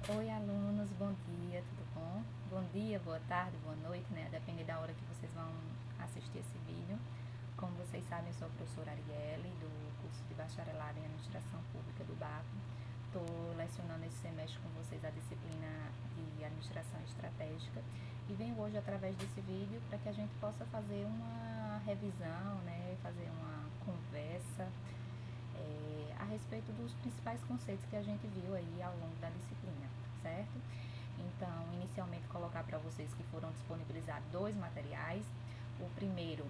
Oi, alunos, bom dia, tudo bom? Bom dia, boa tarde, boa noite, né? Depende da hora que vocês vão assistir esse vídeo. Como vocês sabem, eu sou a professora Arielle, do curso de Bacharelado em Administração Pública do BAPO. Estou lecionando esse semestre com vocês a disciplina de Administração Estratégica e venho hoje, através desse vídeo, para que a gente possa fazer uma revisão, né? Fazer uma conversa a respeito dos principais conceitos que a gente viu aí ao longo da disciplina, certo? Então, inicialmente colocar para vocês que foram disponibilizados dois materiais. O primeiro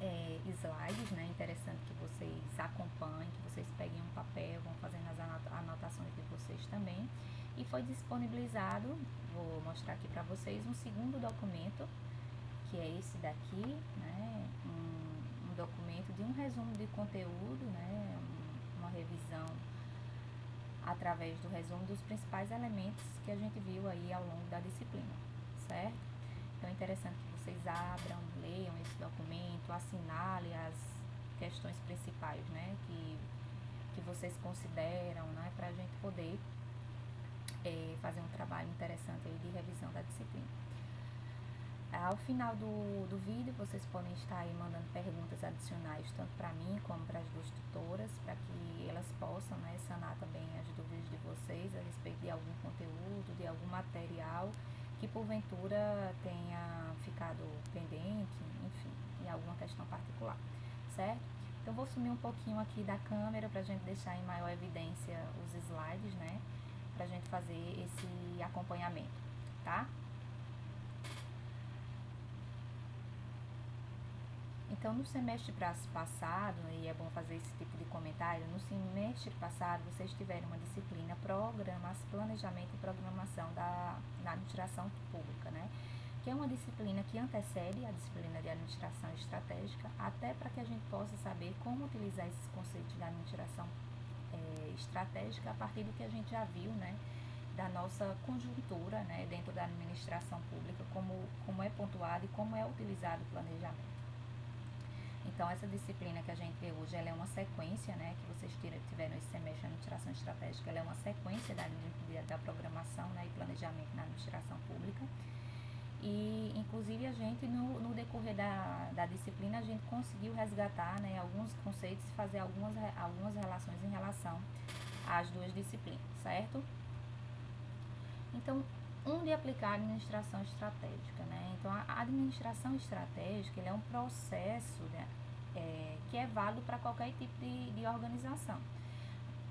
é slides, né? Interessante que vocês acompanhem, que vocês peguem um papel, vão fazendo as anotações de vocês também. E foi disponibilizado, vou mostrar aqui para vocês, um segundo documento, que é esse daqui, né? Um documento de um resumo de conteúdo, né? Uma revisão através do resumo dos principais elementos que a gente viu aí ao longo da disciplina, certo? Então é interessante que vocês abram, leiam esse documento, assinalem as questões principais, né, que vocês consideram, né, para a gente poder fazer um trabalho interessante aí de revisão da disciplina. Ao final do vídeo, vocês podem estar aí mandando perguntas adicionais, tanto para mim como para as duas tutoras, para que elas possam, né, sanar também as dúvidas de vocês a respeito de algum conteúdo, de algum material que porventura tenha ficado pendente, enfim, em alguma questão particular, certo? Então, vou sumir um pouquinho aqui da câmera para a gente deixar em maior evidência os slides, né, para a gente fazer esse acompanhamento, tá? Então, no semestre passado, e é bom fazer esse tipo de comentário, no semestre passado vocês tiveram uma disciplina planejamento e programação na administração pública, né? Que é uma disciplina que antecede a disciplina de administração estratégica, até para que a gente possa saber como utilizar esses conceitos da administração estratégica a partir do que a gente já viu, né? Da nossa conjuntura, né? Dentro da administração pública, como é pontuado e como é utilizado o planejamento. Então, essa disciplina que a gente vê hoje, ela é uma sequência, né, que vocês tiveram esse semestre de administração estratégica, ela é uma sequência da programação, né, e planejamento na administração pública. E, inclusive, a gente, no decorrer da disciplina, a gente conseguiu resgatar, né, alguns conceitos e fazer algumas relações em relação às duas disciplinas, certo? Então, onde aplicar a administração estratégica, né? Então, a administração estratégica, ele é um processo, né, que é válido para qualquer tipo de organização.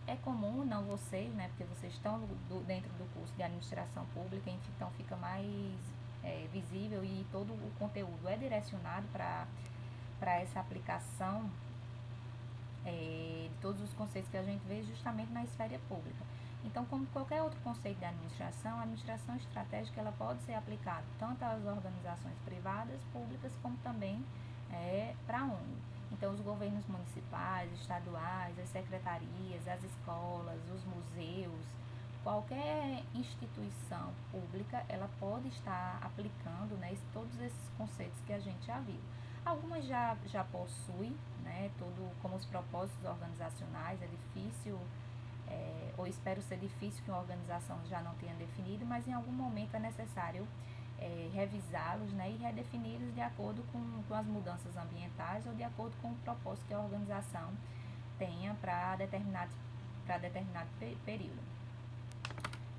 É comum, não vocês, né, porque vocês estão dentro do curso de administração pública, então fica mais visível e todo o conteúdo é direcionado para essa aplicação de todos os conceitos que a gente vê justamente na esfera pública. Então, como qualquer outro conceito de administração, a administração estratégica ela pode ser aplicada tanto às organizações privadas, públicas, como também para a ONU. Então, os governos municipais, estaduais, as secretarias, as escolas, os museus, qualquer instituição pública, ela pode estar aplicando, né, todos esses conceitos que a gente já viu. Algumas já possuem, né, como os propósitos organizacionais, é difícil, ou espero ser difícil que uma organização já não tenha definido, mas em algum momento é necessário revisá-los, né, e redefini-los de acordo com as mudanças ambientais ou de acordo com o propósito que a organização tenha para determinado período.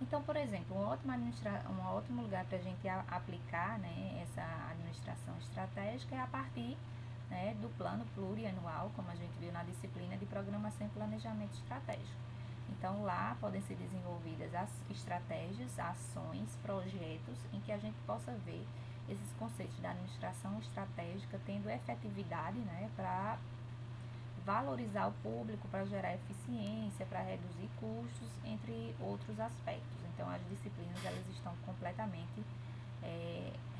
Então, por exemplo, um ótimo lugar para a gente aplicar, né, essa administração estratégica é a partir, né, do plano plurianual, como a gente viu na disciplina de programação e planejamento estratégico. Então, lá podem ser desenvolvidas as estratégias, ações, projetos em que a gente possa ver esses conceitos da administração estratégica tendo efetividade, né, para valorizar o público, para gerar eficiência, para reduzir custos, entre outros aspectos. Então, as disciplinas elas estão completamente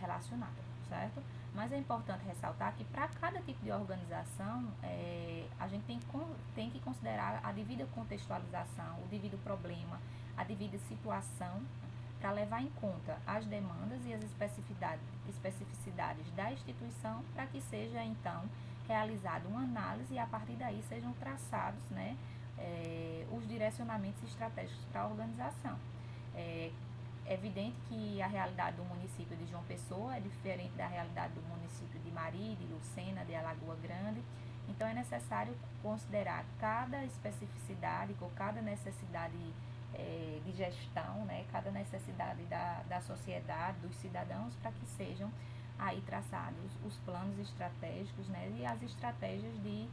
relacionadas, certo? Mas é importante ressaltar que para cada tipo de organização, a gente tem que considerar a devida contextualização, o devido problema, a devida situação, para levar em conta as demandas e as especificidades da instituição, para que seja, então, realizada uma análise e, a partir daí, sejam traçados, né, os direcionamentos estratégicos para a organização. É evidente que a realidade do município de João Pessoa é diferente da realidade do município de Mari, de Lucena, de Alagoa Grande. Então é necessário considerar cada especificidade ou cada necessidade de gestão, né, cada necessidade da sociedade, dos cidadãos, para que sejam aí traçados os planos estratégicos, né, e as estratégias de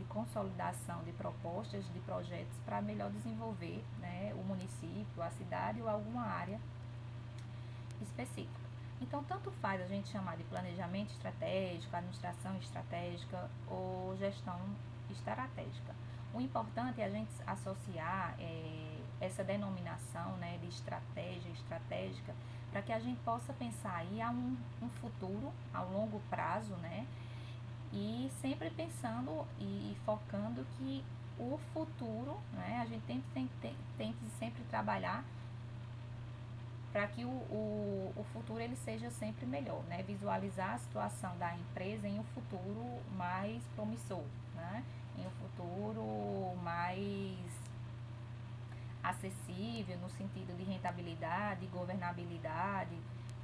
consolidação de propostas, de projetos para melhor desenvolver, né, o município, a cidade ou alguma área específica. Então, tanto faz a gente chamar de planejamento estratégico, administração estratégica ou gestão estratégica. O importante é a gente associar essa denominação, né, de estratégia estratégica para que a gente possa pensar aí a um futuro, a longo prazo, né, e sempre pensando e focando que o futuro, né, a gente tem que sempre trabalhar para que o futuro ele seja sempre melhor, né? Visualizar a situação da empresa em um futuro mais promissor, né? Em um futuro mais acessível no sentido de rentabilidade, governabilidade,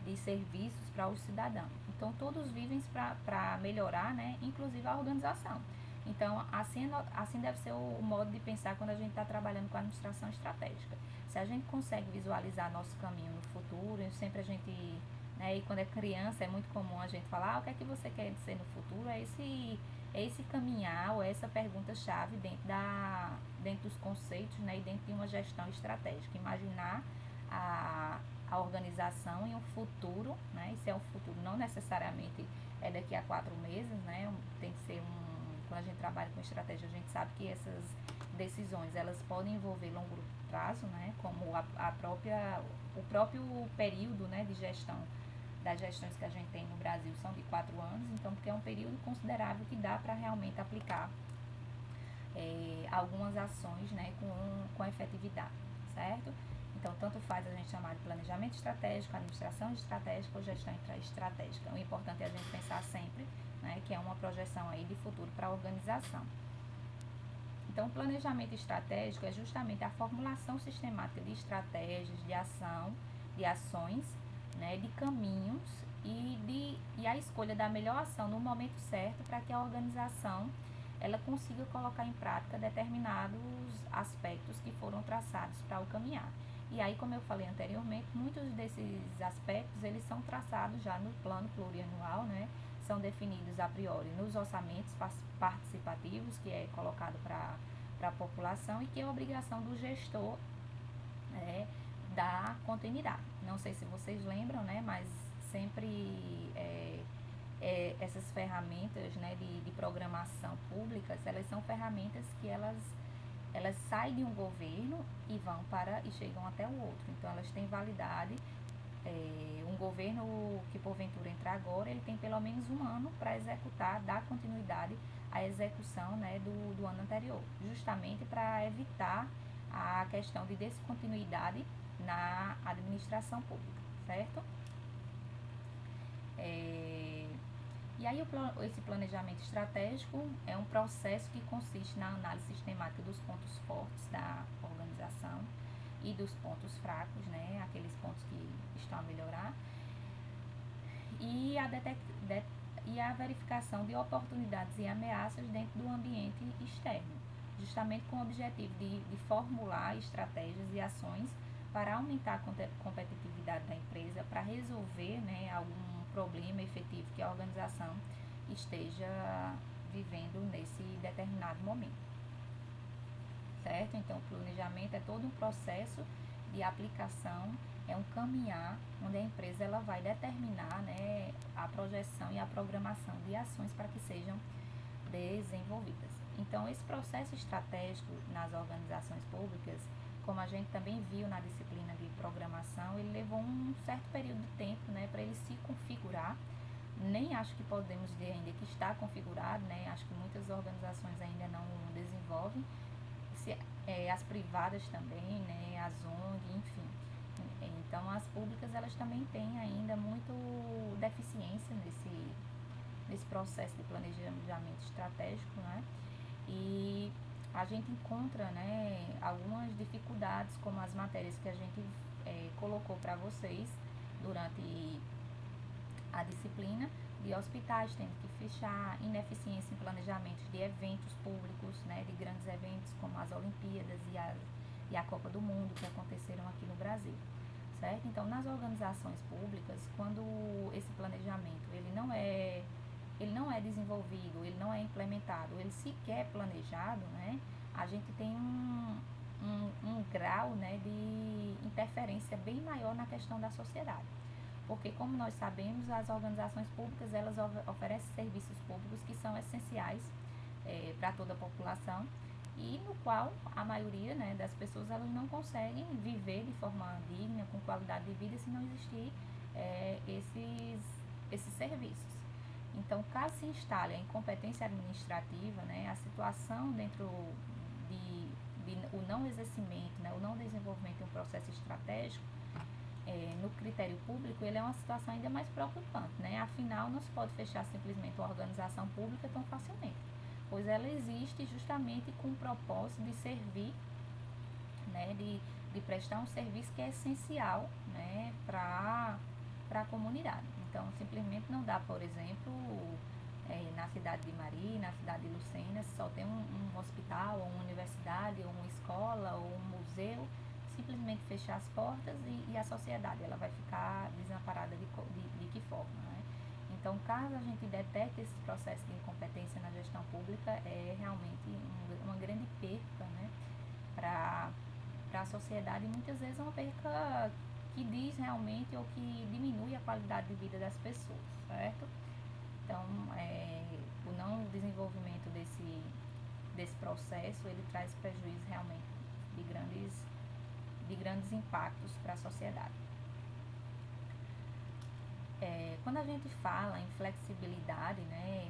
de serviços para os cidadãos. Então, todos vivem para melhorar, né? Inclusive a organização. Então, assim deve ser o modo de pensar quando a gente está trabalhando com a administração estratégica. Se a gente consegue visualizar nosso caminho no futuro, sempre a gente, né, e quando é criança é muito comum a gente falar, o que é que você quer ser no futuro? É esse caminhar ou essa pergunta-chave dentro dos conceitos, né, e dentro de uma gestão estratégica. Imaginar a organização em um futuro, né, e se é um futuro não necessariamente é daqui a 4 meses, né, tem que ser quando a gente trabalha com estratégia, a gente sabe que essas decisões, elas podem envolver longo prazo, né, como o próprio período, né, de gestão, das gestões que a gente tem no Brasil são de 4 anos, então porque é um período considerável que dá para realmente aplicar algumas ações, né, com efetividade, certo? Então, tanto faz a gente chamar de planejamento estratégico, administração estratégica ou gestão estratégica. O importante é a gente pensar sempre, né, que é uma projeção aí de futuro para a organização. Então, o planejamento estratégico é justamente a formulação sistemática de estratégias, de ações, né, de caminhos e a escolha da melhor ação no momento certo para que a organização ela consiga colocar em prática determinados aspectos que foram traçados para o caminhar. E aí, como eu falei anteriormente, muitos desses aspectos eles são traçados já no plano plurianual, né? São definidos a priori nos orçamentos participativos, que é colocado para a população e que é obrigação do gestor dar continuidade. Não sei se vocês lembram, né? Mas sempre essas ferramentas, né, de programação públicas, elas são ferramentas que elas saem de um governo e chegam até o outro. Então elas têm validade. Um governo que porventura entrar agora, ele tem pelo menos um ano para executar, dar continuidade à execução, né, do ano anterior, justamente para evitar a questão de descontinuidade na administração pública, certo? E aí esse planejamento estratégico é um processo que consiste na análise sistemática dos pontos fortes da organização e dos pontos fracos, né, aqueles pontos que estão a melhorar, e a verificação de oportunidades e ameaças dentro do ambiente externo, justamente com o objetivo de formular estratégias e ações para aumentar a competitividade da empresa, para resolver, né, algum problema efetivo que a organização esteja vivendo nesse determinado momento, certo? Então, o planejamento é todo um processo de aplicação, é um caminhar onde a empresa ela vai determinar, né, a projeção e a programação de ações para que sejam desenvolvidas. Então, esse processo estratégico nas organizações públicas, como a gente também viu na disciplina de programação, ele levou um certo período de tempo, né, para ele se configurar. Nem acho que podemos dizer ainda que está configurado, né, acho que muitas organizações ainda não desenvolvem, as privadas também, né, as ONG, enfim. Então, as públicas, elas também têm ainda muito deficiência nesse processo de planejamento estratégico, né, e a gente encontra, né, algumas dificuldades, como as matérias que a gente colocou para vocês durante a disciplina, de hospitais tendo que fechar, ineficiência em planejamento de eventos públicos, né, de grandes eventos como as Olimpíadas e a Copa do Mundo que aconteceram aqui no Brasil, certo? Então, nas organizações públicas, quando esse planejamento ele não é desenvolvido, ele não é implementado, ele sequer é planejado, né, a gente tem um grau, né, de interferência bem maior na questão da sociedade. Porque, como nós sabemos, as organizações públicas, elas oferecem serviços públicos que são essenciais para toda a população e no qual a maioria, né, das pessoas elas não conseguem viver de forma digna, com qualidade de vida, se não existir esses serviços. Então, caso se instale a incompetência administrativa, né, a situação dentro de o não exercimento, né, o não desenvolvimento de um processo estratégico, no critério público, ele é uma situação ainda mais preocupante, né? Afinal, não se pode fechar simplesmente uma organização pública tão facilmente, pois ela existe justamente com o propósito de servir, né, de prestar um serviço que é essencial, né, para a comunidade. Então, simplesmente não dá, por exemplo, na cidade de Mari, na cidade de Lucena, só tem um hospital, ou uma universidade, ou uma escola, ou um museu, simplesmente fechar as portas e a sociedade ela vai ficar desamparada de que forma, né? Então, caso a gente detecte esse processo de incompetência na gestão pública, é realmente uma grande perca, né, para a sociedade, e muitas vezes uma perca que diz realmente ou que diminui a qualidade de vida das pessoas, certo? Então, o não desenvolvimento desse processo, ele traz prejuízo realmente de grandes impactos para a sociedade. Quando a gente fala em flexibilidade, né,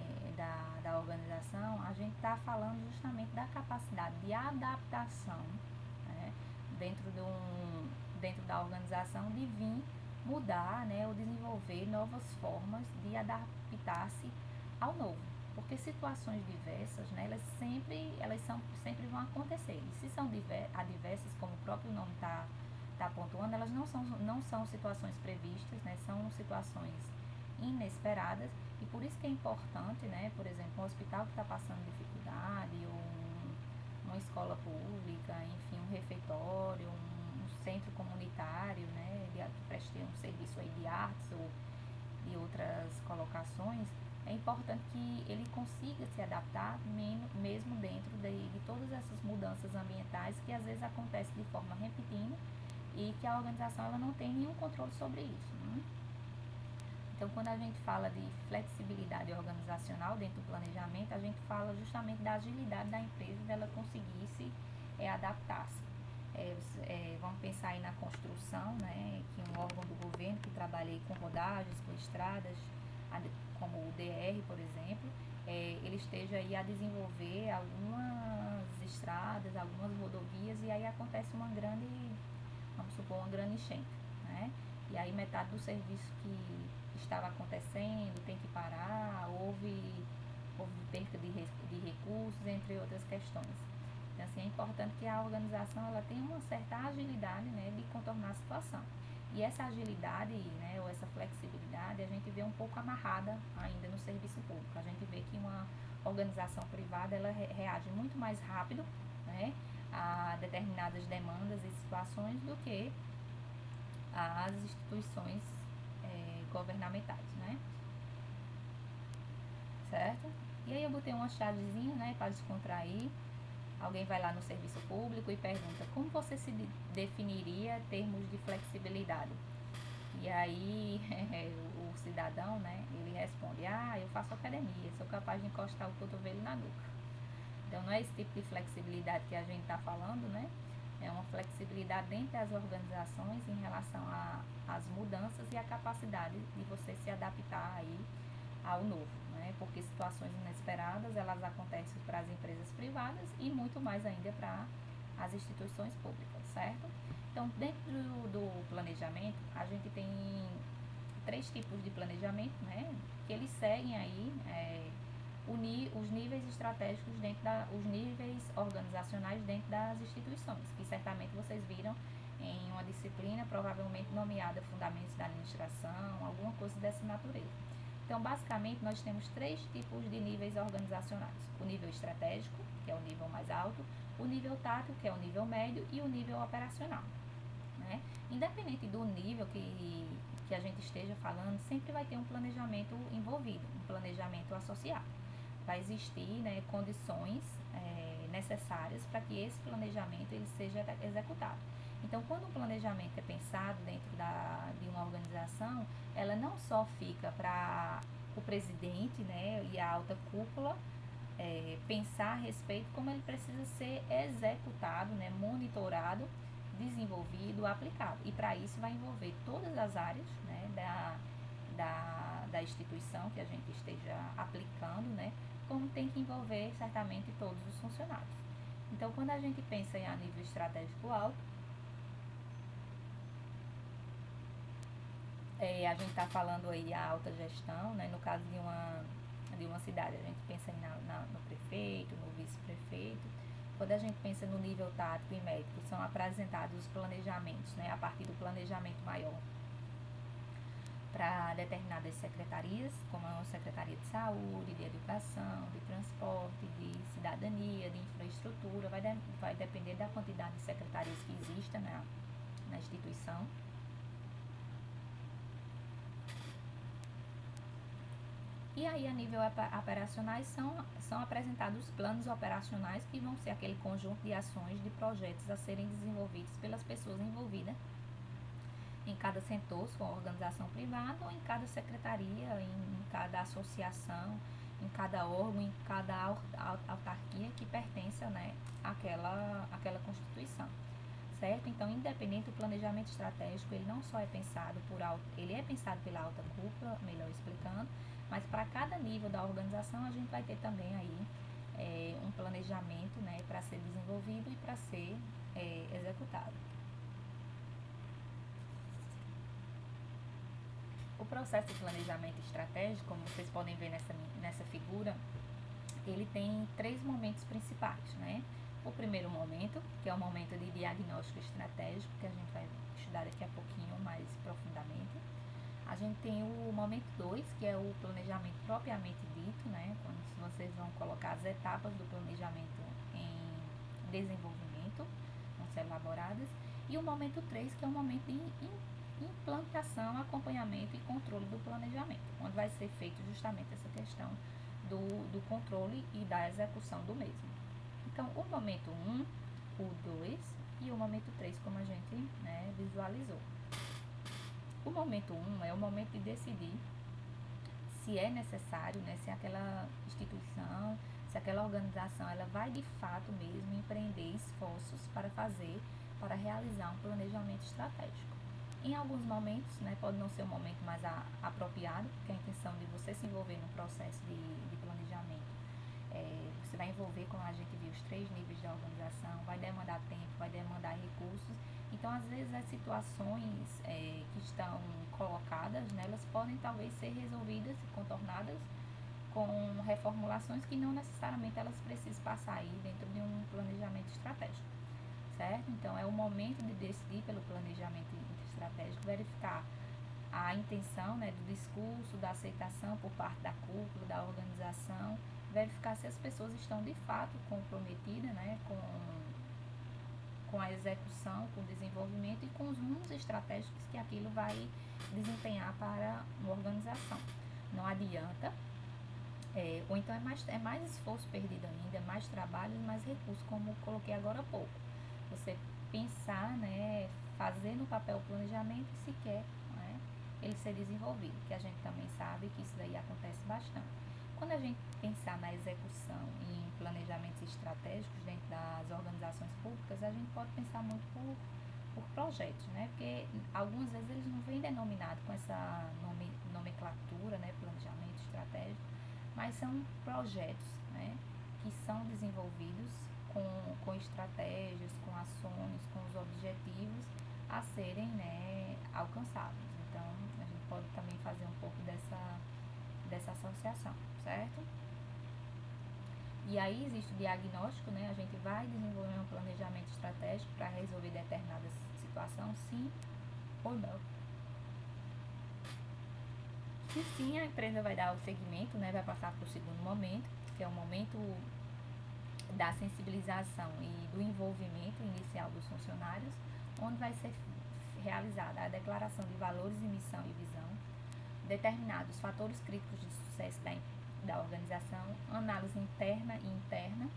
da organização, a gente está falando justamente da capacidade de adaptação, né, dentro da organização, de vir mudar, né, ou desenvolver novas formas de adaptar-se ao novo. Porque situações diversas, né, sempre vão acontecer. E se são adversas, como o próprio nome está pontuando, elas não são situações previstas, né, são situações inesperadas, e por isso que é importante, né, por exemplo, um hospital que está passando dificuldade, ou uma escola pública, enfim, um refeitório, um centro comunitário, né, que preste um serviço aí de artes ou de outras colocações, é importante que ele consiga se adaptar mesmo dentro de todas essas mudanças ambientais que às vezes acontecem de forma repentina e que a organização ela não tem nenhum controle sobre isso, né? Então, quando a gente fala de flexibilidade organizacional dentro do planejamento, a gente fala justamente da agilidade da empresa, dela conseguir se adaptar-se. Vamos pensar aí na construção, né, que um órgão do governo que trabalha aí com rodagens, com estradas, como o DR, por exemplo, ele esteja aí a desenvolver algumas estradas, algumas rodovias, e aí acontece vamos supor, uma grande enchente, né? E aí metade do serviço que estava acontecendo tem que parar, houve perca de recursos, entre outras questões. Então, assim, é importante que a organização ela tenha uma certa agilidade, né, de contornar a situação. E essa agilidade, né, ou essa flexibilidade, a gente vê um pouco amarrada ainda no serviço público. A gente vê que uma organização privada ela reage muito mais rápido, né, a determinadas demandas e situações do que as instituições governamentais, né? Certo? E aí eu botei uma chavezinha, né, para descontrair. Alguém vai lá no serviço público e pergunta: como você se definiria termos de flexibilidade? E aí o cidadão, né, ele responde: eu faço academia, sou capaz de encostar o cotovelo na nuca. Então não é esse tipo de flexibilidade que a gente está falando, né? É uma flexibilidade dentro das organizações em relação às mudanças e a capacidade de você se adaptar aí ao novo, né? Porque situações inesperadas elas acontecem para as empresas privadas e muito mais ainda para as instituições públicas, certo? Então, dentro do planejamento, a gente tem 3 tipos de planejamento, né? Que eles seguem aí os níveis estratégicos os níveis organizacionais dentro das instituições, que certamente vocês viram em uma disciplina provavelmente nomeada Fundamentos da Administração, alguma coisa dessa natureza. Então, basicamente, nós temos 3 tipos de níveis organizacionais: o nível estratégico, que é o nível mais alto, o nível tático, que é o nível médio, e o nível operacional, né? Independente do nível que a gente esteja falando, sempre vai ter um planejamento envolvido, um planejamento associado. Vai existir, né, condições necessárias para que esse planejamento ele seja executado. Então, quando um planejamento é pensado dentro de uma organização, ela não só fica para o presidente, né, e a alta cúpula pensar a respeito, como ele precisa ser executado, né, monitorado, desenvolvido, aplicado. E para isso vai envolver todas as áreas, né, da instituição que a gente esteja aplicando, né, como tem que envolver certamente todos os funcionários. Então, quando a gente pensa em a nível estratégico alto, a gente está falando aí a alta gestão, né, no caso de uma cidade, a gente pensa no prefeito, no vice-prefeito. Quando a gente pensa no nível tático e médico, são apresentados os planejamentos, né, a partir do planejamento maior para determinadas secretarias, como a Secretaria de Saúde, de Educação, de Transporte, de Cidadania, de Infraestrutura, vai depender da quantidade de secretarias que exista na instituição. E aí, a nível operacionais, são apresentados os planos operacionais, que vão ser aquele conjunto de ações, de projetos a serem desenvolvidos pelas pessoas envolvidas em cada setor, se for uma organização privada, ou em cada secretaria, em cada associação, em cada órgão, em cada autarquia que pertence, né, àquela constituição. Certo? Então, independente do planejamento estratégico, ele não só é pensado ele é pensado pela alta cúpula, melhor explicando, mas para cada nível da organização a gente vai ter também aí um planejamento, né, para ser desenvolvido e para ser executado. O processo de planejamento estratégico, como vocês podem ver nessa figura, ele tem 3 momentos principais, né? O primeiro momento, que é o momento de diagnóstico estratégico, que a gente vai estudar daqui a pouquinho mais profundamente. A gente tem o momento 2, que é o planejamento propriamente dito, né? Quando vocês vão colocar as etapas do planejamento em desenvolvimento, vão ser elaboradas. E o momento 3, que é o momento de implantação, acompanhamento e controle do planejamento, onde vai ser feito justamente essa questão do controle e da execução do mesmo. Então, o momento 1, o 2 e o momento 3, como a gente, né, visualizou. O momento 1 é o momento de decidir se é necessário, né, se aquela instituição, se aquela organização, ela vai de fato mesmo empreender esforços para realizar um planejamento estratégico. Em alguns momentos, né, pode não ser o momento mais apropriado, porque a intenção de você se envolver no processo de planejamento, você vai envolver, como a gente viu, os 3 níveis da organização, vai demandar tempo, vai demandar recursos. Então, às vezes, as situações que estão colocadas, né, elas podem talvez ser resolvidas e contornadas com reformulações que não necessariamente elas precisam passar aí dentro de um planejamento estratégico, certo? Então, é o momento de decidir pelo planejamento estratégico, verificar a intenção, né, do discurso, da aceitação por parte da cúpula, da organização, verificar se as pessoas estão de fato comprometidas, né, com a execução, com o desenvolvimento e com os rumos estratégicos que aquilo vai desempenhar para uma organização. Não adianta, ou então é mais esforço perdido ainda, é mais trabalho e mais recursos, como eu coloquei agora há pouco. Você pensar, né, fazer no papel o planejamento e sequer, né, ele ser desenvolvido, que a gente também sabe que isso daí acontece bastante. Quando a gente pensar na execução e em planejamentos estratégicos dentro das organizações públicas, a gente pode pensar muito por projetos, né? Porque algumas vezes eles não vêm denominados com essa nomenclatura, né? Planejamento estratégico, mas são projetos, né, que são desenvolvidos com estratégias, com ações, com os objetivos a serem, né, alcançados. Então, a gente pode também fazer um pouco dessa associação, certo? E aí existe o diagnóstico, né? A gente vai desenvolver um planejamento estratégico para resolver determinada situação, sim ou não. Se sim, a empresa vai dar o segmento, né? Vai passar para o segundo momento, que é o momento da sensibilização e do envolvimento inicial dos funcionários, onde vai ser realizada a declaração de valores de missão e visão, determinados fatores críticos de sucesso da organização, análise interna e interna,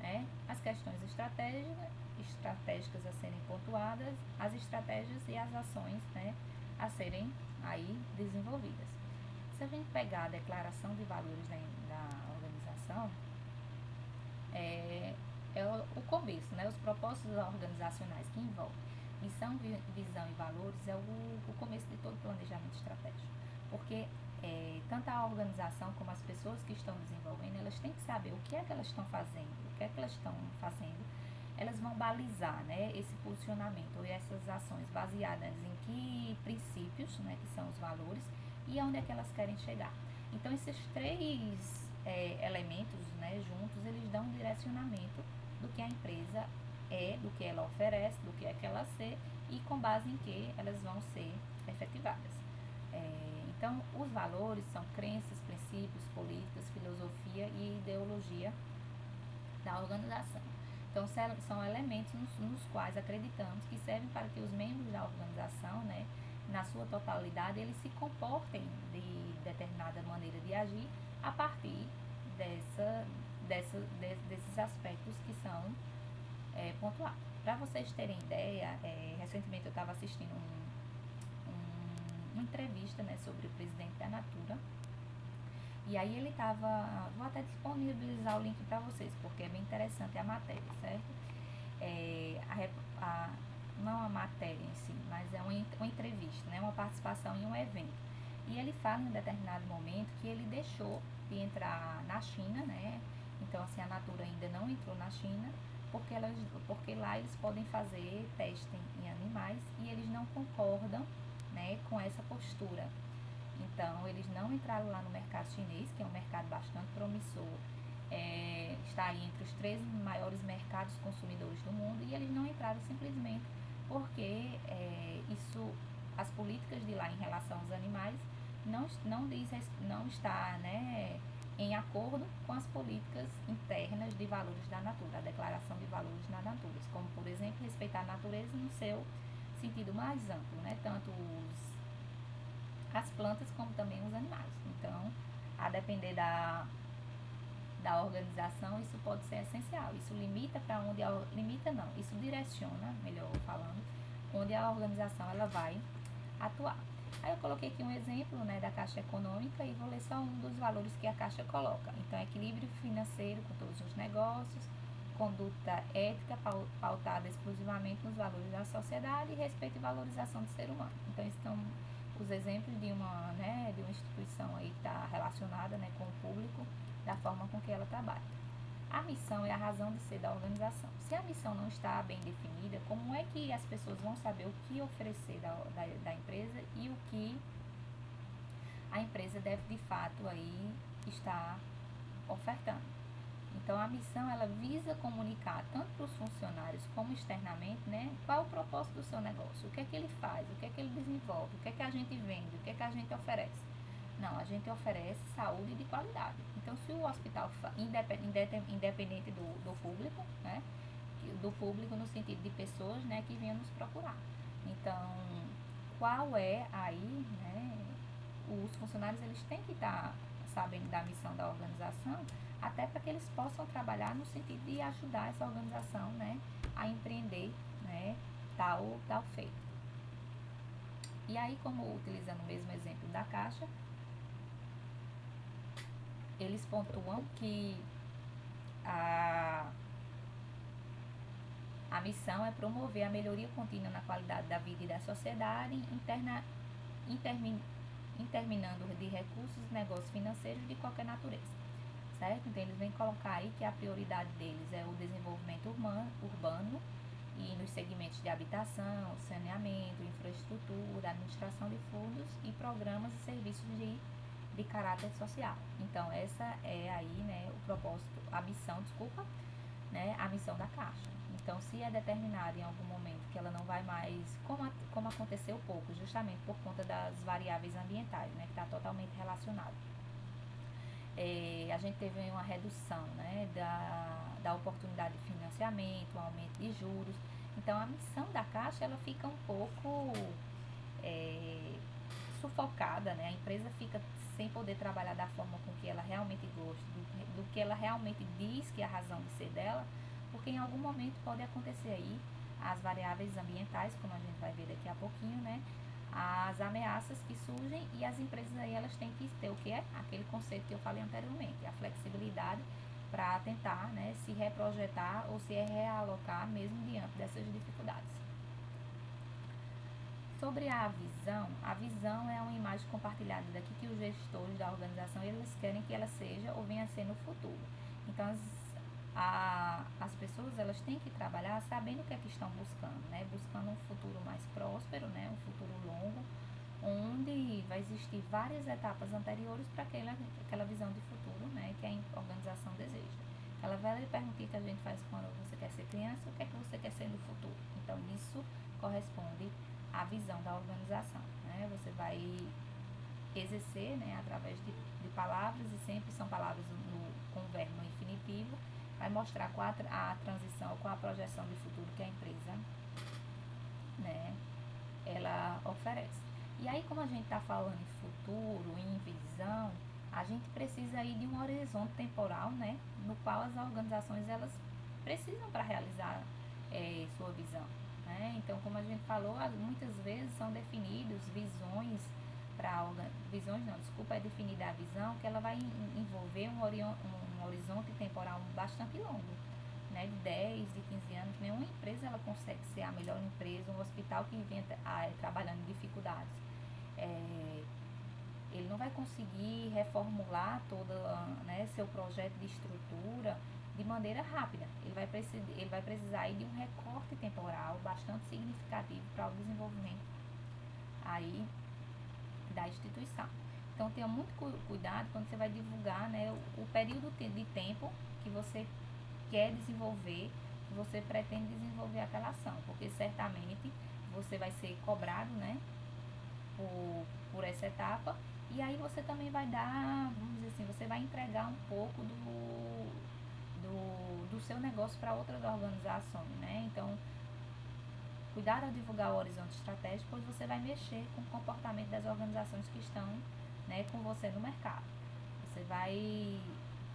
né, as questões estratégicas a serem pontuadas, as estratégias e as ações, né, a serem aí desenvolvidas. Se a gente pegar a declaração de valores da organização, é o começo, né, os propósitos organizacionais que envolvem missão, visão e valores é o começo de todo planejamento estratégico, porque tanto a organização como as pessoas que estão desenvolvendo, elas têm que saber o que é que elas estão fazendo, o que é que elas estão fazendo, elas vão balizar, né, esse posicionamento ou essas ações baseadas em que princípios, né, que são os valores, e aonde é que elas querem chegar. Então, esses três elementos, né, juntos, eles dão um direcionamento do que a empresa é, do que ela oferece, do que é que ela ser e com base em que elas vão ser efetivadas. Então, os valores são crenças, princípios, políticas, filosofia e ideologia da organização. Então, são elementos nos quais acreditamos que servem para que os membros da organização, né, na sua totalidade, eles se comportem de determinada maneira de agir a partir desses aspectos que são pontuados. Para vocês terem ideia, recentemente eu estava assistindo uma entrevista, né, sobre o presidente da Natura. E aí ele estava, vou até disponibilizar o link para vocês, porque é bem interessante a matéria, certo? Não a matéria em si, mas é uma entrevista, né, uma participação em um evento. E ele fala em um determinado momento que ele deixou de entrar na China, né? Então, assim, a Natura ainda não entrou na China, porque lá eles podem fazer teste em animais e eles não concordam, né, com essa postura. Então, eles não entraram lá no mercado chinês, que é um mercado bastante promissor, está aí entre os 3 maiores mercados consumidores do mundo, e eles não entraram simplesmente porque as políticas de lá em relação aos animais não está, né, em acordo com as políticas internas de valores da Natura, a declaração de valores na Natura, como, por exemplo, respeitar a natureza no seu sentido mais amplo, né, tanto as plantas como também os animais. Então, a depender da organização, isso pode ser essencial. Isso limita para onde isso direciona, melhor falando, onde a organização ela vai atuar. Aí eu coloquei aqui um exemplo, né, da Caixa Econômica e vou ler só um dos valores que a Caixa coloca. Então, equilíbrio financeiro com todos os negócios, conduta ética pautada exclusivamente nos valores da sociedade e respeito e valorização do ser humano. Então, esses são os exemplos de uma instituição aí que está relacionada, né, com o público, da forma com que ela trabalha. A missão é a razão de ser da organização. Se a missão não está bem definida, como é que as pessoas vão saber o que oferecer da empresa e o que a empresa deve de fato aí estar ofertando? Então, a missão ela visa comunicar tanto para os funcionários como externamente, né, qual é o propósito do seu negócio, o que é que ele faz, o que é que ele desenvolve, o que é que a gente vende, o que é que a gente oferece. Não, a gente oferece saúde de qualidade. Então, se o hospital, independente do público, né, do público no sentido de pessoas, né, que venham nos procurar. Então, qual é aí, né, os funcionários eles têm que estar sabendo da missão da organização, até para que eles possam trabalhar no sentido de ajudar essa organização, né, a empreender, né, tal feito. E aí, como utilizando o mesmo exemplo da Caixa, eles pontuam que a missão é promover a melhoria contínua na qualidade da vida e da sociedade, interminando de recursos e negócios financeiros de qualquer natureza, certo? Então, eles vêm colocar aí que a prioridade deles é o desenvolvimento urbano e nos segmentos de habitação, saneamento, infraestrutura, administração de fundos e programas e serviços de de caráter social. Então, essa é aí, né, o propósito, a missão, desculpa, né, a missão da Caixa. Então, se é determinado em algum momento que ela não vai mais, como aconteceu pouco, justamente por conta das variáveis ambientais, né, que está totalmente relacionado. A gente teve uma redução, né, da oportunidade de financiamento, um aumento de juros. Então, a missão da Caixa ela fica um pouco sufocada, né? A empresa fica sem poder trabalhar da forma com que ela realmente gosta, do que ela realmente diz que é a razão de ser dela, porque em algum momento pode acontecer aí as variáveis ambientais, como a gente vai ver daqui a pouquinho, né? As ameaças que surgem e as empresas aí elas têm que ter o que é aquele conceito que eu falei anteriormente, a flexibilidade para tentar, né, se reprojetar ou se realocar mesmo diante dessas dificuldades. Sobre a visão é uma imagem compartilhada daqui que os gestores da organização eles querem que ela seja ou venha a ser no futuro. Então as pessoas elas têm que trabalhar sabendo o que é que estão buscando, né? Buscando um futuro mais próspero, né? Um futuro longo, onde vai existir várias etapas anteriores para aquela visão de futuro, né? Que a organização deseja. Aquela velha pergunta que a gente faz quando você quer ser criança, o que é que você quer ser no futuro? Então isso corresponde à visão da organização, né? Você vai exercer, né, através de palavras, e sempre são palavras com o verbo no infinitivo, vai mostrar qual a transição, qual a projeção de futuro que a empresa, né, ela oferece. E aí, como a gente está falando em futuro, em visão, a gente precisa aí de um horizonte temporal, né, no qual as organizações elas precisam para realizar sua visão. Né? Então, como a gente falou, muitas vezes são definidos visões para visões não, desculpa, é definida a visão que ela vai envolver um horizonte temporal bastante longo, né, de 10, de 15 anos. Nenhuma empresa ela consegue ser a melhor empresa, um hospital que vem trabalhando em dificuldades. Ele não vai conseguir reformular todo, né, seu projeto de estrutura de maneira rápida. Ele vai precisar aí de um recorte temporal bastante significativo para o desenvolvimento aí da instituição. Então tenha muito cuidado quando você vai divulgar, né, o período de tempo que você quer desenvolver, que você pretende desenvolver aquela ação, porque certamente você vai ser cobrado, né, por essa etapa, e aí você também vai dar, vamos dizer assim, você vai entregar um pouco do seu negócio para outras organizações, né? Então, cuidado ao divulgar o horizonte estratégico, pois você vai mexer com o comportamento das organizações que estão, né, com você no mercado. Você vai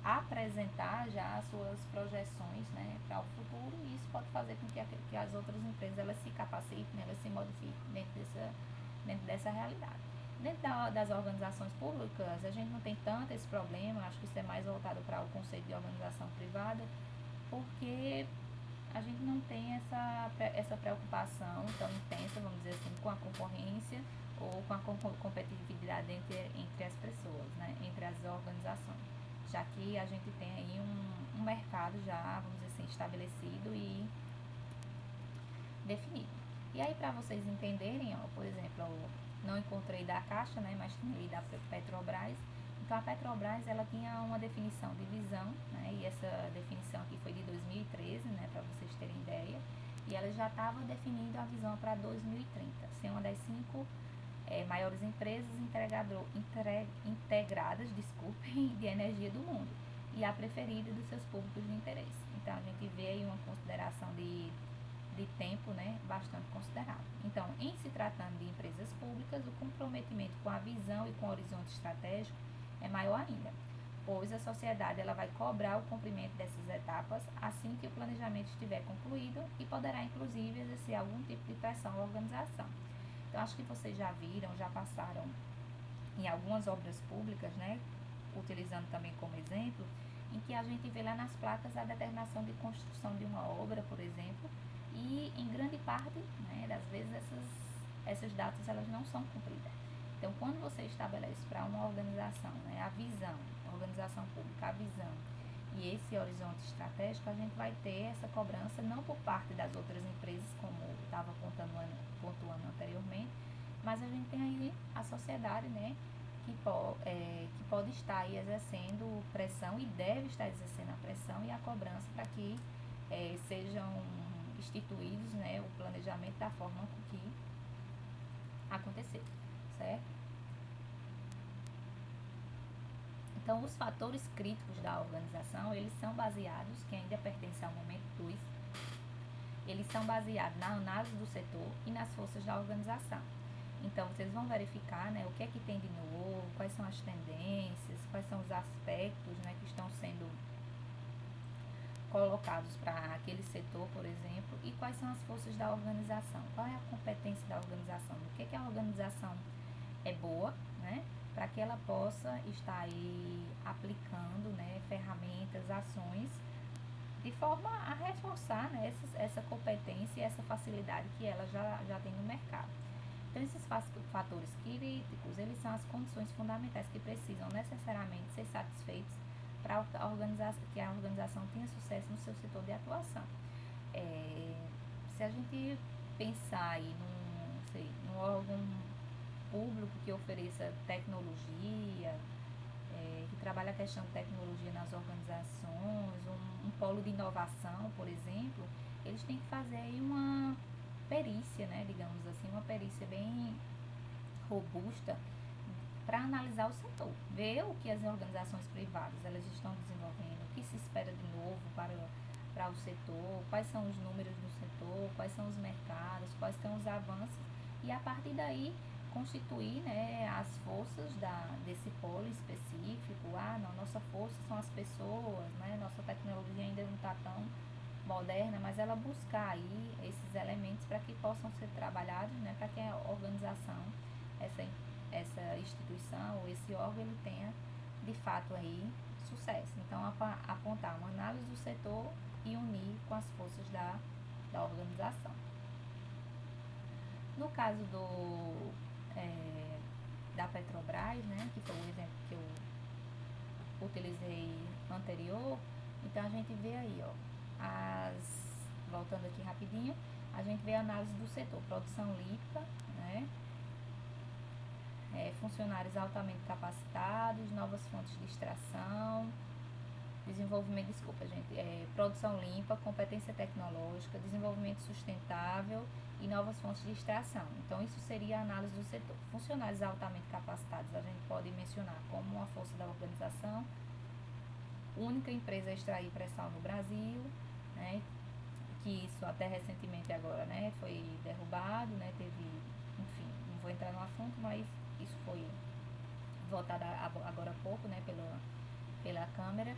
apresentar já as suas projeções, né, para o futuro, e isso pode fazer com que as outras empresas elas se capacitem, elas se modifiquem dentro dessa realidade. Dentro das organizações públicas, a gente não tem tanto esse problema, acho que isso é mais voltado para o conceito de organização privada, porque a gente não tem essa preocupação tão intensa, vamos dizer assim, com a concorrência ou com a competitividade entre as pessoas, né, entre as organizações, já que a gente tem aí um mercado já, vamos dizer assim, estabelecido e definido. E aí, para vocês entenderem, ó, por exemplo, eu não encontrei da Caixa, né, mas tinha ali da Petrobras. Então, a Petrobras, ela tinha uma definição de visão, né, e essa definição aqui foi de 2013, né, para vocês terem ideia, e ela já estava definindo a visão para 2030, ser uma das 5 maiores empresas integradas, desculpem, de energia do mundo, e a preferida dos seus públicos de interesse. Então, a gente vê aí uma consideração de tempo, né, bastante considerável. Então, em se tratando de empresas públicas, o comprometimento com a visão e com o horizonte estratégico é maior ainda, pois a sociedade ela vai cobrar o cumprimento dessas etapas assim que o planejamento estiver concluído e poderá, inclusive, exercer algum tipo de pressão à organização. Então, acho que vocês já viram, já passaram em algumas obras públicas, né, utilizando também como exemplo, em que a gente vê lá nas placas a determinação de construção de uma obra, por exemplo, e em grande parte, né, das vezes essas datas elas não são cumpridas. Então, quando você estabelece para uma organização, né, a visão, a organização pública, a visão e esse horizonte estratégico, a gente vai ter essa cobrança não por parte das outras empresas, como eu estava pontuando anteriormente, mas a gente tem aí a sociedade, né, que pode estar aí exercendo pressão e deve estar exercendo a pressão e a cobrança para que sejam instituídos, né, o planejamento da forma com que acontecer, certo? Então, os fatores críticos da organização, eles são baseados, que ainda pertence ao momento 2, eles são baseados na análise do setor e nas forças da organização. Então, vocês vão verificar, né, o que é que tem de novo, quais são as tendências, quais são os aspectos, né, que estão sendo colocados para aquele setor, por exemplo, e quais são as forças da organização, qual é a competência da organização, o que é que a organização é boa, né, para que ela possa estar aí aplicando, né, ferramentas, ações, de forma a reforçar, né, essa competência e essa facilidade que ela já tem no mercado. Então, esses fatores críticos, eles são as condições fundamentais que precisam necessariamente ser satisfeitos para que a organização tenha sucesso no seu setor de atuação. Se a gente pensar aí num órgão público que ofereça tecnologia, que trabalha a questão de tecnologia nas organizações, um polo de inovação, por exemplo, eles têm que fazer aí uma perícia, né, digamos assim, uma perícia bem robusta para analisar o setor, ver o que as organizações privadas elas estão desenvolvendo, o que se espera de novo para o setor, quais são os números do setor, quais são os mercados, quais são os avanços, e a partir daí constituir, né, as forças desse polo específico. Não, nossa força são as pessoas, né, nossa tecnologia ainda não está tão moderna, mas ela buscar aí esses elementos para que possam ser trabalhados, né, para que a organização, essa instituição ou esse órgão, ele tenha de fato aí sucesso. Então, apontar uma análise do setor e unir com as forças da organização. No caso da Petrobras, né, que foi o exemplo que eu utilizei anterior, então a gente vê aí, ó, voltando aqui rapidinho, a gente vê a análise do setor, produção líquida, né, funcionários altamente capacitados, novas fontes de extração, produção limpa, competência tecnológica, desenvolvimento sustentável e novas fontes de extração. Então, isso seria a análise do setor. Funcionários altamente capacitados, a gente pode mencionar como uma força da organização, única empresa a extrair pré-sal no Brasil, né, que isso até recentemente agora, né, foi derrubado, né, enfim, não vou entrar no assunto, mas isso foi votado agora há pouco, né, pela Câmara,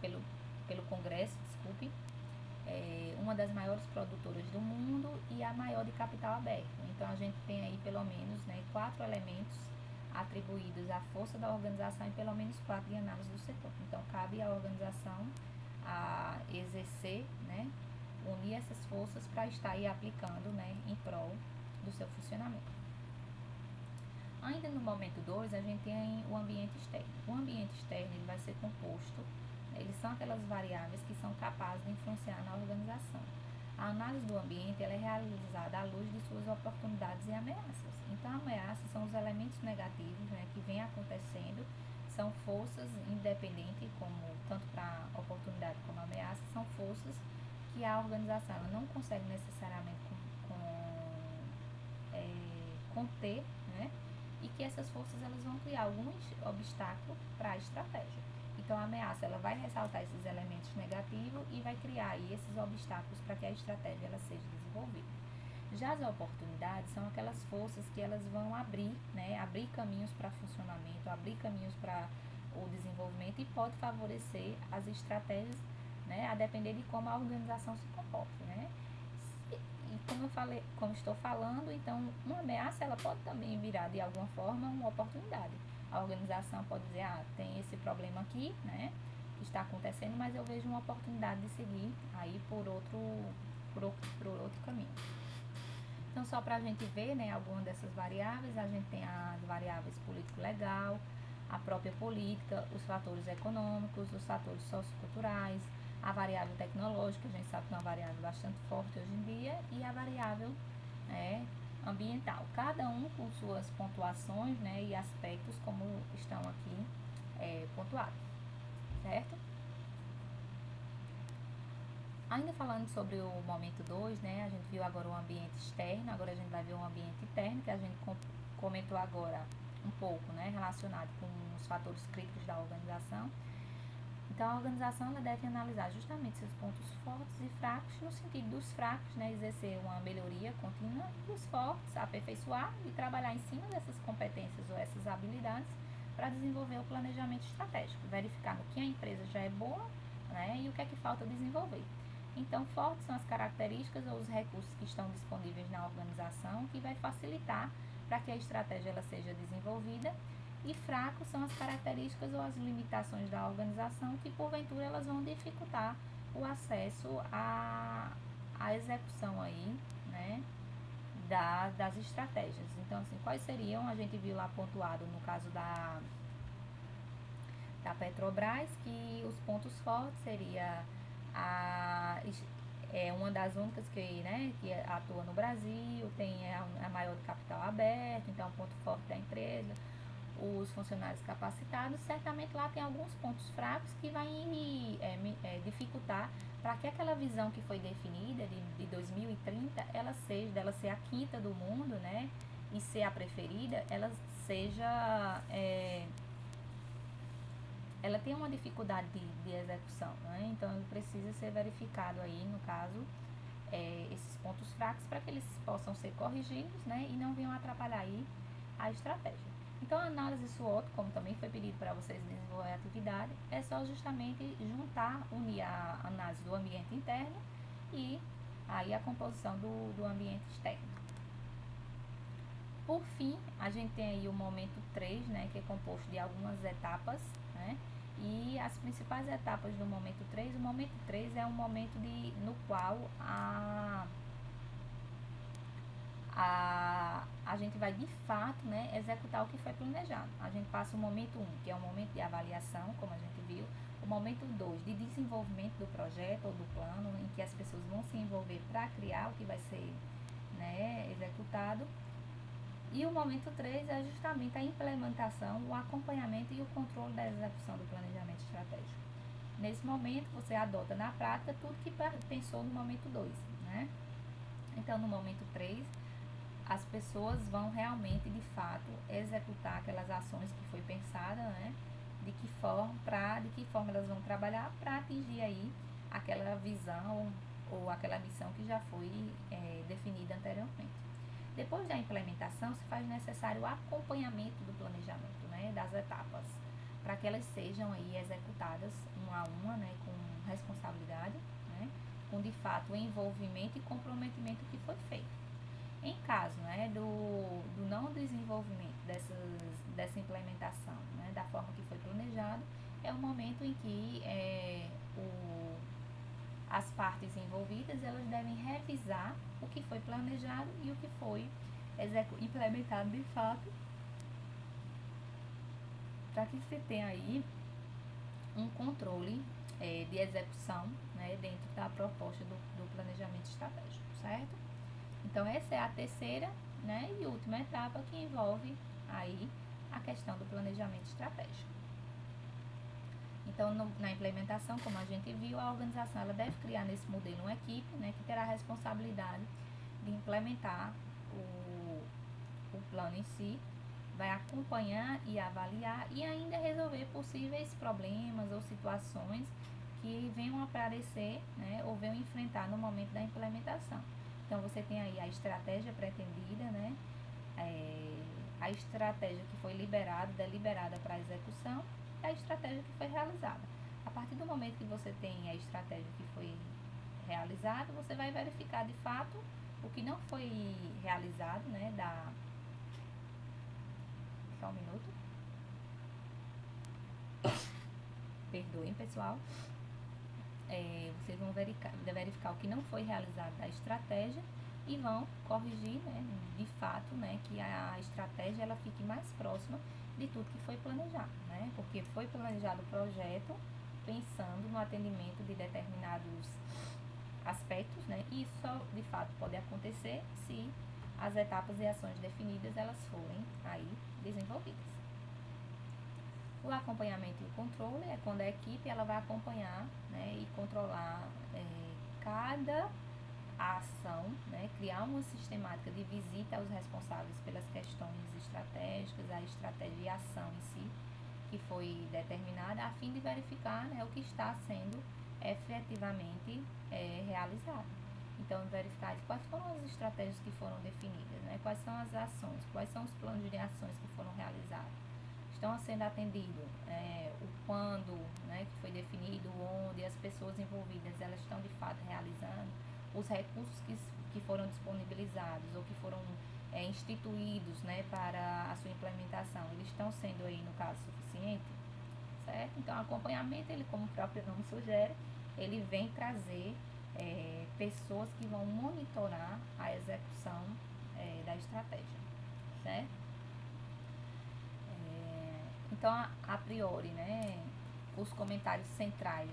pelo Congresso, desculpe, uma das maiores produtoras do mundo e a maior de capital aberto. Então, a gente tem aí pelo menos, né, 4 elementos atribuídos à força da organização e pelo menos 4 de análise do setor. Então, cabe à organização a exercer, né, unir essas forças para estar aí aplicando, né, em prol do seu funcionamento. Ainda no momento 2, a gente tem o ambiente externo. O ambiente externo ele vai ser composto, eles são aquelas variáveis que são capazes de influenciar na organização. A análise do ambiente ela é realizada à luz de suas oportunidades e ameaças. Então, ameaças são os elementos negativos, né, que vêm acontecendo, são forças independentes, tanto para oportunidade como ameaça, são forças que a organização ela não consegue necessariamente conter, né, e que essas forças elas vão criar algum obstáculo para a estratégia. Então, a ameaça ela vai ressaltar esses elementos negativos e vai criar aí esses obstáculos para que a estratégia ela seja desenvolvida. Já as oportunidades são aquelas forças que elas vão abrir, né, abrir caminhos para funcionamento, abrir caminhos para o desenvolvimento e pode favorecer as estratégias, né, a depender de como a organização se comporta, né. E como estou falando, então uma ameaça ela pode também virar de alguma forma uma oportunidade. A organização pode dizer, tem esse problema aqui, né, está acontecendo, mas eu vejo uma oportunidade de seguir aí por outro caminho. Então, só para a gente ver, né, algumas dessas variáveis, a gente tem as variáveis político-legal, a própria política, os fatores econômicos, os fatores socioculturais, a variável tecnológica, a gente sabe que é uma variável bastante forte hoje em dia, e a variável ambiental, cada um com suas pontuações, né, e aspectos como estão aqui pontuados, certo? Ainda falando sobre o momento 2, né, a gente viu agora o ambiente externo, agora a gente vai ver o ambiente interno, que a gente comentou agora um pouco, né, relacionado com os fatores críticos da organização. Então, a organização ela deve analisar justamente seus pontos fortes e fracos, no sentido dos fracos, né, exercer uma melhoria contínua, e os fortes, aperfeiçoar e trabalhar em cima dessas competências ou essas habilidades para desenvolver o planejamento estratégico, verificar no que a empresa já é boa, né, e o que é que falta desenvolver. Então, fortes são as características ou os recursos que estão disponíveis na organização, que vai facilitar para que a estratégia ela seja desenvolvida, e fracos são as características ou as limitações da organização que, porventura, elas vão dificultar o acesso à execução aí, né, das estratégias. Então, assim, quais seriam? A gente viu lá pontuado no caso da Petrobras, que os pontos fortes seria uma das únicas que atua no Brasil, tem a maior capital aberto, então é um ponto forte da empresa. Os funcionários capacitados, certamente lá tem alguns pontos fracos que vai dificultar para que aquela visão que foi definida de 2030, dela ser a quinta do mundo, né, e ser a preferida, ela seja ela tem uma dificuldade de execução, né? Então precisa ser verificado aí, no caso, esses pontos fracos para que eles possam ser corrigidos, né, e não venham atrapalhar aí a estratégia. Então, a análise SWOT, como também foi pedido para vocês desenvolver a atividade, é só justamente unir a análise do ambiente interno e aí a composição do ambiente externo. Por fim, a gente tem aí o momento 3, né, que é composto de algumas etapas, né, e as principais etapas do momento 3, o momento 3 é um momento no qual a gente vai de fato, né, executar o que foi planejado. A gente passa o momento 1, que é o momento de avaliação, como a gente viu, o momento 2, de desenvolvimento do projeto ou do plano, em que as pessoas vão se envolver para criar o que vai ser, né, executado. E o momento 3 é justamente a implementação, o acompanhamento e o controle da execução do planejamento estratégico. Nesse momento, você adota na prática tudo que pensou no momento 2, né? Então, no momento 3, as pessoas vão realmente, de fato, executar aquelas ações que foi pensada, né? De que forma elas vão trabalhar para atingir aí aquela visão ou aquela missão que já foi definida anteriormente. Depois da implementação, se faz necessário o acompanhamento do planejamento, né, das etapas, para que elas sejam aí executadas uma a uma, né, com responsabilidade, né, com de fato o envolvimento e comprometimento que foi feito. Em caso, né, do não desenvolvimento dessa implementação, né, da forma que foi planejado, é o momento em que as partes envolvidas elas devem revisar o que foi planejado e o que foi implementado de fato, para que se tenha aí um controle de execução, né, dentro da proposta do planejamento estratégico, certo? Então, essa é a terceira, né, e última etapa que envolve aí a questão do planejamento estratégico. Então, na implementação, como a gente viu, a organização ela deve criar nesse modelo uma equipe, né, que terá a responsabilidade de implementar o plano em si, vai acompanhar e avaliar e ainda resolver possíveis problemas ou situações que venham aparecer, né, ou venham enfrentar no momento da implementação. Então, você tem aí a estratégia pretendida, né, a estratégia que foi deliberada para a execução, e a estratégia que foi realizada. A partir do momento que você tem a estratégia que foi realizada, você vai verificar de fato o que não foi realizado, né, Só um minuto. Perdoem, pessoal. Vocês vão verificar o que não foi realizado da estratégia e vão corrigir, né, de fato, né, que a estratégia ela fique mais próxima de tudo que foi planejado, né, porque foi planejado o projeto pensando no atendimento de determinados aspectos, né, e isso só de fato pode acontecer se as etapas e ações definidas elas forem aí desenvolvidas. O acompanhamento e o controle é quando a equipe ela vai acompanhar, né, e controlar cada ação, né, criar uma sistemática de visita aos responsáveis pelas questões estratégicas, a estratégia e a ação em si, que foi determinada, a fim de verificar, né, o que está sendo efetivamente realizado. Então, verificar quais foram as estratégias que foram definidas, né, quais são as ações, quais são os planos de ações que foram realizados. Estão sendo atendido o quando, né, que foi definido, onde as pessoas envolvidas elas estão de fato realizando, os recursos que foram disponibilizados ou que foram instituídos, né, para a sua implementação, eles estão sendo aí no caso suficiente, certo? Então o acompanhamento, ele como o próprio nome sugere, ele vem trazer pessoas que vão monitorar a execução da estratégia, certo? Então, a priori, né, os comentários centrais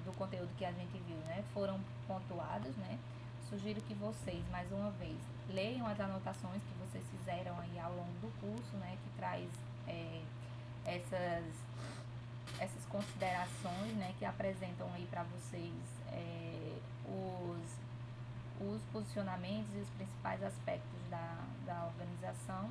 do conteúdo que a gente viu, né, foram pontuados, né. Sugiro que vocês, mais uma vez, leiam as anotações que vocês fizeram aí ao longo do curso, né, que traz essas considerações, né, que apresentam aí para vocês os posicionamentos e os principais aspectos da organização.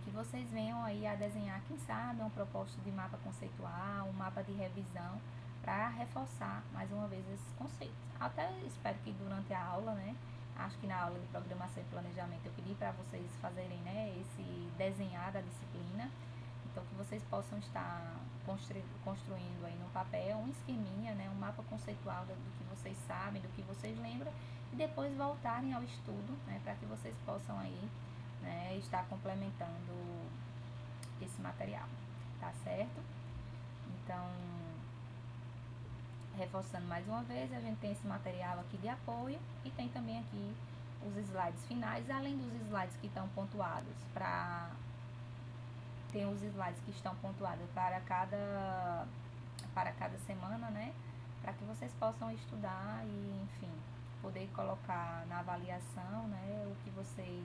Que vocês venham aí a desenhar, quem sabe, uma proposta de mapa conceitual, um mapa de revisão, para reforçar mais uma vez esses conceitos. Até espero que durante a aula, né, acho que na aula de programação e planejamento eu pedi para vocês fazerem, né, esse desenhar da disciplina, então que vocês possam estar construindo aí no papel um esqueminha, né, um mapa conceitual do que vocês sabem, do que vocês lembram, e depois voltarem ao estudo, né, para que vocês possam aí, né, estar complementando esse material, tá certo? Então, reforçando mais uma vez, a gente tem esse material aqui de apoio e tem também aqui os slides finais, além dos slides que estão pontuados tem os slides que estão pontuados para cada semana, né? Para que vocês possam estudar e, enfim, poder colocar na avaliação, né, o que vocês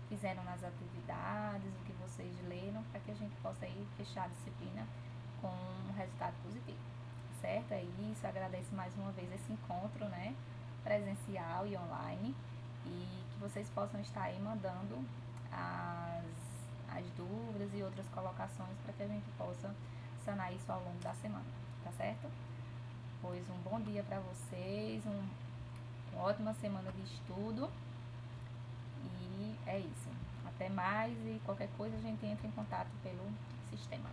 fizeram nas atividades, o que vocês leram, para que a gente possa aí fechar a disciplina com um resultado positivo, certo? É isso, agradeço mais uma vez esse encontro, né, presencial e online, e que vocês possam estar aí mandando as dúvidas e outras colocações para que a gente possa sanar isso ao longo da semana, tá certo? Pois um bom dia para vocês, uma ótima semana de estudo e é isso. Até mais e qualquer coisa a gente entra em contato pelo sistema.